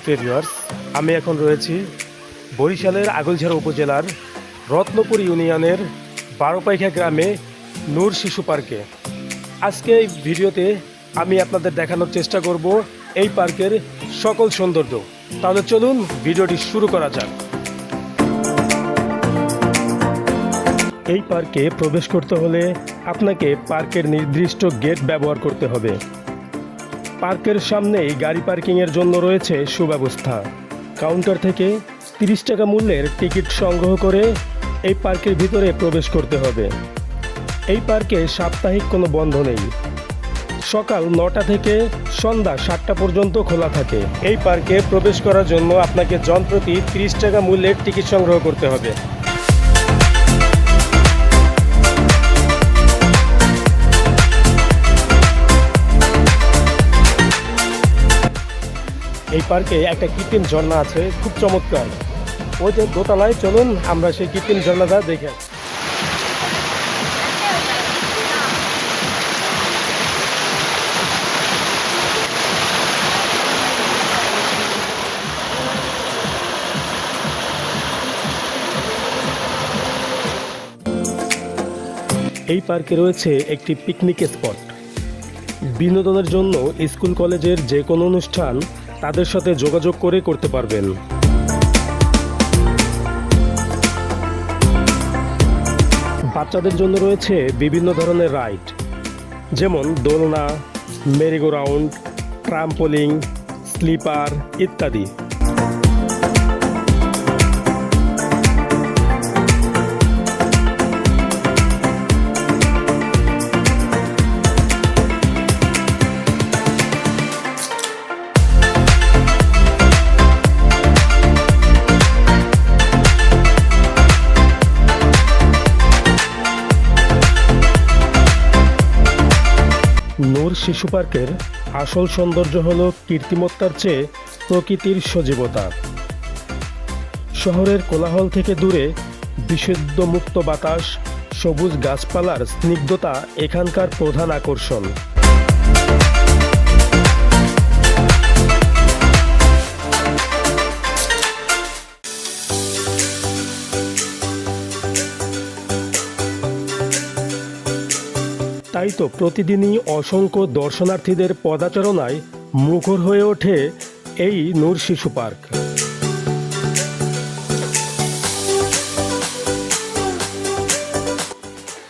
সুপ্রিয় ভিউয়ার্স, আমি এখন রয়েছি বরিশালের আগৈলঝাড়া উপজেলার রত্নপুর ইউনিয়নের বারোপাইখা গ্রামে নূর শিশু পার্কে। আজকে এই ভিডিওতে আমি আপনাদের দেখানোর চেষ্টা করব এই পার্কের সকল সৌন্দর্য। তাহলে চলুন ভিডিওটি শুরু করা যাক। এই পার্কে প্রবেশ করতে হলে আপনাকে পার্কের নির্দিষ্ট গেট ব্যবহার করতে হবে। পার্কের সামনেই গাড়ি পার্কিংয়ের জন্য রয়েছে সুব্যবস্থা। কাউন্টার থেকে 30 টাকা মূল্যের টিকিট সংগ্রহ করে এই পার্কের ভিতরে প্রবেশ করতে হবে। এই পার্কে সাপ্তাহিক কোনো বন্ধ নেই। সকাল 9টা থেকে সন্ধ্যা 7টা পর্যন্ত খোলা থাকে। এই পার্কে প্রবেশ করার জন্য আপনাকে জনপ্রতি 30 টাকা মূল্যের টিকিট সংগ্রহ করতে হবে। এই পার্কে একটা কৃত্রিম ঝর্ণা আছে, খুব চমৎকার। ওই যে দোতলায়, চলুন আমরা সেই কৃত্রিম ঝর্ণাটা দেখে। এই পার্কে রয়েছে একটি পিকনিক স্পট। বিনোদনের জন্য স্কুল কলেজের যে কোনো অনুষ্ঠান তাদের সাথে যোগাযোগ করে করতে পারবেন। বাচ্চাদের জন্য রয়েছে বিভিন্ন ধরনের রাইড, যেমন দোলনা, মেরিগো রাউন্ড, ট্রাম্পোলিং, স্লিপার ইত্যাদি। নূর শিশু পার্কের আসল সৌন্দর্য হল কৃত্রিমতার চেয়ে প্রকৃতির সজীবতা। শহরের কোলাহল থেকে দূরে বিশুদ্ধ মুক্ত বাতাস, সবুজ গাছপালার স্নিগ্ধতা এখানকার প্রধান আকর্ষণ। তাই তো প্রতিদিনই অসংখ্য দর্শনার্থীদের পদাচারণায় মুখর হয়ে ওঠে এই নূর শিশু পার্ক।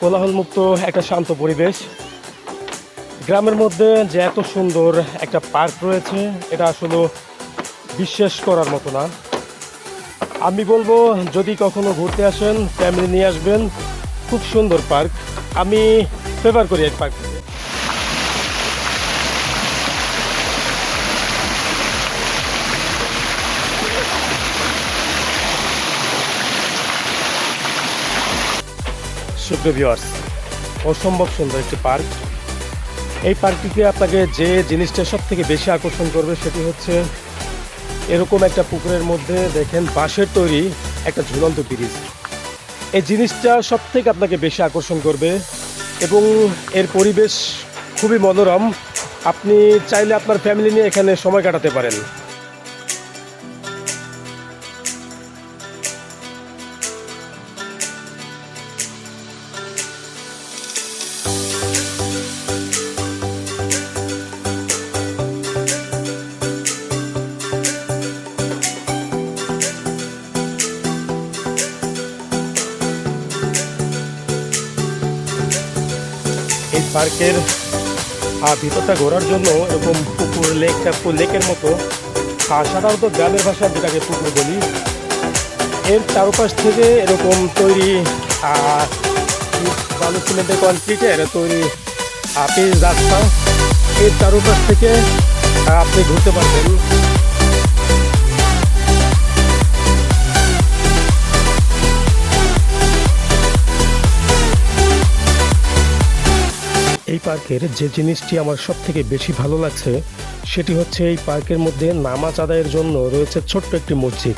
কোলাহলমুক্ত একটা শান্ত পরিবেশ। গ্রামের মধ্যে যে এত সুন্দর একটা পার্ক রয়েছে, এটা আসলে বিশ্বাস করার মতো না। আমি বলবো, যদি কখনো ঘুরতে আসেন ফ্যামিলি নিয়ে আসবেন। খুব সুন্দর পার্ক, আমি ফেভার করি এই পার্কটিকে। সুপ্রিয় ভিউয়ার্স, অসম্ভব সুন্দর একটি পার্ক। এই পার্কটিতে আপনাকে যে জিনিসটা সব থেকে বেশি আকর্ষণ করবে সেটি হচ্ছে এরকম একটা পুকুরের মধ্যে দেখেন বাঁশের তৈরি একটা ঝুলন্ত ব্রিজ। এই জিনিসটা সব থেকে আপনাকে বেশি আকর্ষণ করবে এবং এর পরিবেশ খুবই মনোরম। আপনি চাইলে আপনার ফ্যামিলি নিয়ে এখানে সময় কাটাতে পারেন। এই পার্কের ভিতরটা ঘোরার জন্য এরকম পুকুর, লেকের মতো, সাধারণত গ্রামের ভাষায় যেটাকে পুকুর বলি, এর চারপাশ থেকে এরকম তৈরি বালু সিমেন্টের কনক্রিটের তৈরি পিচ রাস্তা, এর চারপাশ থেকে আপনি ঘুরতে পারবেন। এই পার্কের যে জিনিসটি আমার সব থেকে বেশি ভালো লাগছে সেটি হচ্ছে এই পার্কের মধ্যে নামাজ আদায়ের জন্য রয়েছে ছোট্ট একটি মসজিদ।